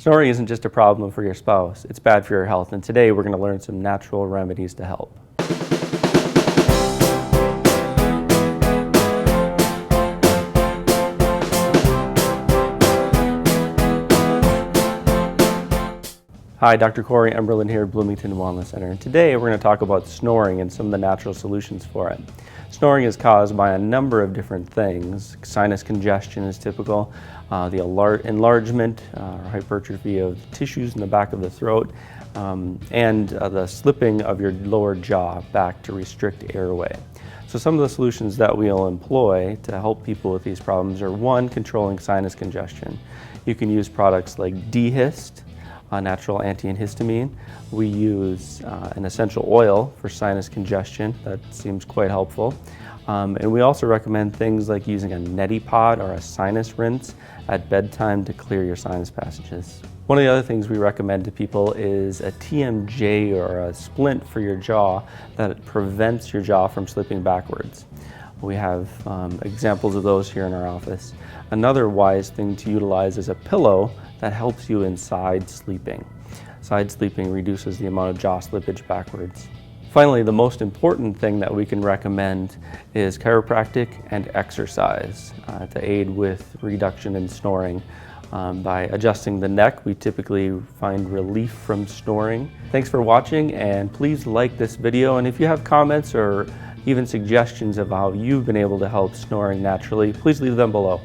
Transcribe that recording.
Snoring isn't just a problem for your spouse, it's bad for your health, and today we're going to learn some natural remedies to help. Hi, Dr. Corey Emberlin here at Bloomington Wellness Center, and today we're going to talk about snoring and some of the natural solutions for it. Snoring is caused by a number of different things. Sinus congestion is typical, the enlargement or hypertrophy of tissues in the back of the throat, and the slipping of your lower jaw back to restrict airway. So some of the solutions that we'll employ to help people with these problems are: one, controlling sinus congestion. You can use products like Dehist, a natural antihistamine. We use an essential oil for sinus congestion. That seems quite helpful. And we also recommend things like using a neti pot or a sinus rinse at bedtime to clear your sinus passages. One of the other things we recommend to people is a TMJ or a splint for your jaw that prevents your jaw from slipping backwards. We have examples of those here in our office. Another wise thing to utilize is a pillow that helps you in side sleeping. Side sleeping reduces the amount of jaw slippage backwards. Finally, the most important thing that we can recommend is chiropractic and exercise to aid with reduction in snoring. By adjusting the neck, we typically find relief from snoring. Thanks for watching, and please like this video, and if you have comments or even suggestions of how you've been able to help snoring naturally, please leave them below.